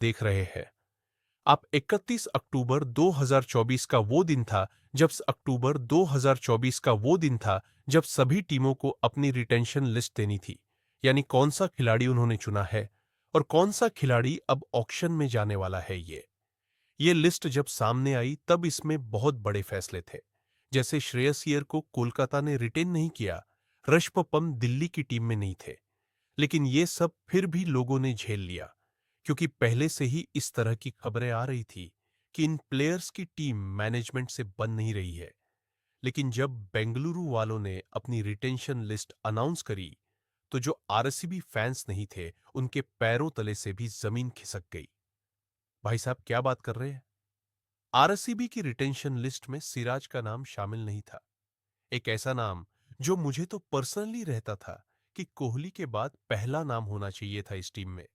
देख रहे हैं। आप 31 अक्टूबर 2024 का वो दिन था जब अक्टूबर 2024 का वो दिन था जब सभी टीमों को अपनी रिटेंशन लिस्ट देनी थी, यानी कौन सा खिलाड़ी उन्होंने चुना है और कौन सा खिलाड़ी अब ऑक्शन में जाने वाला है। ये लिस्ट जब सामने आई तब इसमें बहुत बड़े फैसले थे। जैसे श्रेयस अय्यर को कोलकाता ने रिटेन नहीं किया, ऋषभ पंत दिल्ली की टीम में नहीं थे, लेकिन ये सब फिर भी लोगों ने झेल लिया, क्योंकि पहले से ही इस तरह की खबरें आ रही थी कि इन प्लेयर्स की टीम मैनेजमेंट से बन नहीं रही है। लेकिन जब बेंगलुरु वालों ने अपनी रिटेंशन लिस्ट अनाउंस करी, तो जो आरसीबी फैंस नहीं थे, उनके पैरों तले से भी जमीन खिसक गई। भाई साहब, क्या बात कर रहे हैं? आरसीबी की रिटेंशन लिस्ट में सिराज का नाम शामिल नहीं था। एक ऐसा नाम जो मुझे तो पर्सनली रहता था कि कोहली के बाद पहला नाम होना चाहिए था इस टीम में।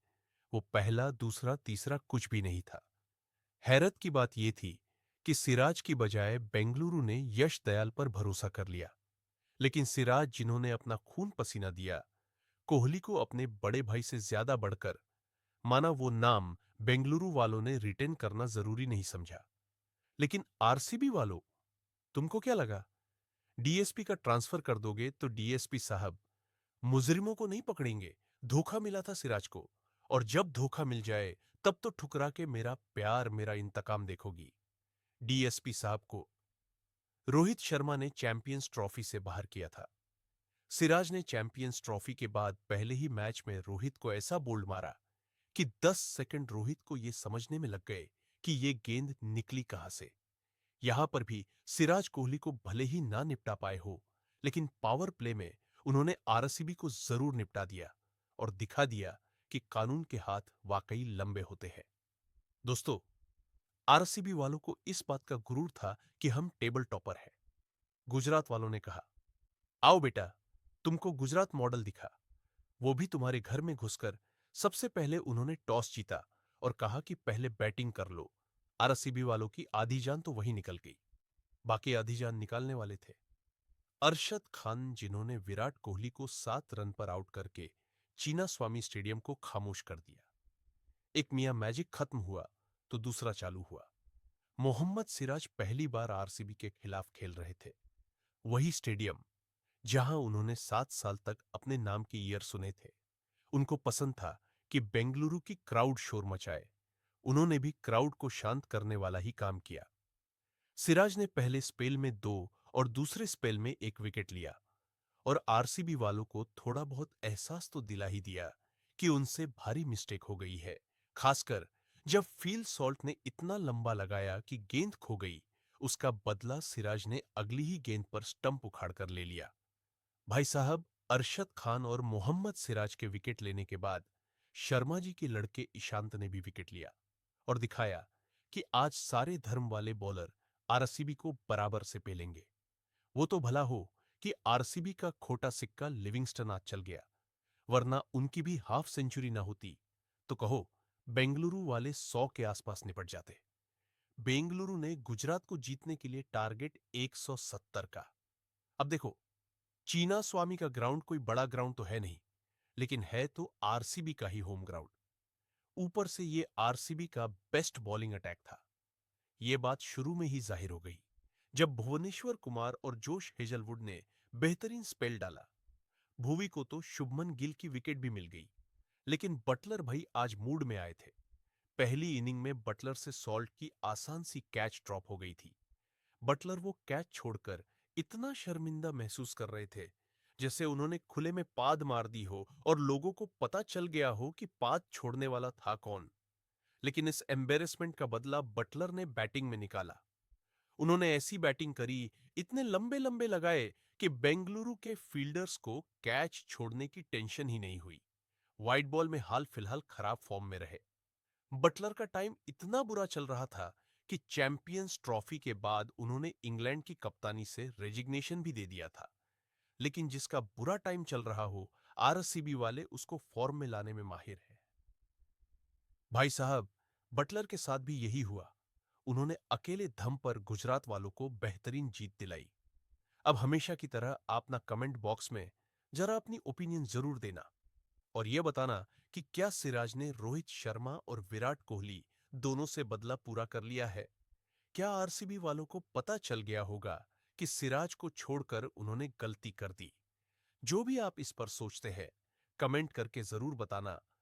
वो पहला, दूसरा, तीसरा कुछ भी नहीं था। हैरत की बात यह थी कि सिराज की बजाय बेंगलुरु ने यश दयाल पर भरोसा कर लिया। लेकिन सिराज, जिन्होंने अपना खून पसीना दिया, कोहली को अपने बड़े भाई से ज्यादा बढ़कर माना, वो नाम बेंगलुरु वालों ने रिटेन करना जरूरी नहीं समझा। लेकिन आरसीबी वालों, तुमको क्या लगा डीएसपी का ट्रांसफर कर दोगे तो डीएसपी साहब मुजरिमों को नहीं पकड़ेंगे? धोखा मिला था सिराज को, और जब धोखा मिल जाए तब तो ठुकरा के मेरा प्यार, मेरा इंतकाम देखोगी। डीएसपी साहब को रोहित शर्मा ने चैंपियंस ट्रॉफी से बाहर किया था। सिराज ने चैंपियंस ट्रॉफी के बाद पहले ही मैच में रोहित को ऐसा बोल्ड मारा कि 10 सेकंड रोहित को यह समझने में लग गए कि यह गेंद निकली कहां से। यहां पर भी सिराज कोहली को भले ही ना निपटा पाए हो, लेकिन पावर प्ले में उन्होंने आरसीबी को जरूर निपटा दिया और दिखा दिया कि कानून के हाथ वाकई लंबे होते हैं। दोस्तों, आरसीबी वालों को इस बात का गुरूर था कि हम टेबल टॉपर हैं। गुजरात वालों ने कहा, आओ बेटा, तुमको गुजरात मॉडल दिखा। वो भी तुम्हारे घर में घुसकर सबसे पहले उन्होंने टॉस जीता और कहा कि पहले बैटिंग कर लो। आरसीबी वालों की आधी जान तो वहीं निकल गई। बाकी आधी जान निकालने वाले थे अरशद खान, जिन्होंने विराट कोहली को 7 रन पर आउट करके चीना स्वामी स्टेडियम को खामोश कर दिया। एक मियां मैजिक खत्म हुआ तो दूसरा चालू हुआ। मोहम्मद सिराज पहली बार आरसीबी के खिलाफ खेल रहे थे। वही स्टेडियम जहां उन्होंने 7 साल तक अपने नाम के ईयर सुने थे। उनको पसंद था कि बेंगलुरु की क्राउड शोर मचाए। उन्होंने भी क्राउड को शांत करने वाला ही काम किया। सिराज ने पहले स्पेल में 2 और दूसरे स्पेल में 1 विकेट लिया और आरसीबी वालों को थोड़ा बहुत एहसास तो दिला ही दिया कि उनसे भारी मिस्टेक हो गई है। खासकर जब फील सॉल्ट ने इतना लंबा लगाया कि गेंद खो गई। उसका बदला सिराज ने अगली ही गेंद पर स्टंप उखाड़ कर ले लिया। भाई साहब, अरशद खान और मोहम्मद सिराज के विकेट लेने के बाद शर्मा जी के लड़के ईशांत ने भी विकेट लिया और दिखाया कि आज सारे धर्म वाले बॉलर आरसीबी को बराबर से पेलेंगे। वो तो भला हो कि आरसीबी का खोटा सिक्का लिविंगस्टन आज चल गया, वरना उनकी भी हाफ सेंचुरी ना होती तो कहो बेंगलुरु वाले 100 के आसपास निपट जाते। बेंगलुरु ने गुजरात को जीतने के लिए टारगेट 170 का। अब देखो, चीना स्वामी का ग्राउंड कोई बड़ा ग्राउंड तो है नहीं, लेकिन है तो आरसीबी का ही होम ग्राउंड। ऊपर से ये आरसीबी का बेस्ट बॉलिंग अटैक था। ये बात शुरू में ही जाहिर हो गई जब भुवनेश्वर कुमार और जोश हेजलवुड ने बेहतरीन स्पेल डाला। भुवी को तो शुभमन गिल की विकेट भी मिल गई, लेकिन बटलर भाई आज मूड में आए थे। पहली इनिंग में बटलर से सॉल्ट की आसान सी कैच ड्रॉप हो गई थी। बटलर वो कैच छोड़कर इतना शर्मिंदा महसूस कर रहे थे जैसे उन्होंने खुले में पाद मार दी हो और लोगों को पता चल गया हो कि पाद छोड़ने वाला था कौन। लेकिन इस एम्बेरसमेंट का बदला बटलर ने बैटिंग में निकाला। उन्होंने ऐसी बैटिंग करी, इतने लंबे लंबे लगाए कि बेंगलुरु के फील्डर्स को कैच छोड़ने की टेंशन ही नहीं हुई। व्हाइट बॉल में हाल फिलहाल खराब फॉर्म में रहे। बटलर का टाइम इतना बुरा चल रहा था कि चैंपियंस ट्रॉफी के बाद उन्होंने इंग्लैंड की कप्तानी से रेजिग्नेशन भी दे दिया था। लेकिन जिसका बुरा टाइम चल रहा हो, आरसीबी वाले उसको फॉर्म में लाने में माहिर है। भाई साहब, बटलर के साथ भी यही हुआ। उन्होंने अकेले दम पर गुजरात वालों को बेहतरीन जीत दिलाई। अब हमेशा की तरह आप ना कमेंट बॉक्स में जरा अपनी ओपिनियन जरूर देना और यह बताना कि क्या सिराज ने रोहित शर्मा और विराट कोहली दोनों से बदला पूरा कर लिया है? क्या आरसीबी वालों को पता चल गया होगा कि सिराज को छोड़कर उन्होंने गलती कर दी? जो भी आप इस पर सोचते हैं, कमेंट करके जरूर बताना।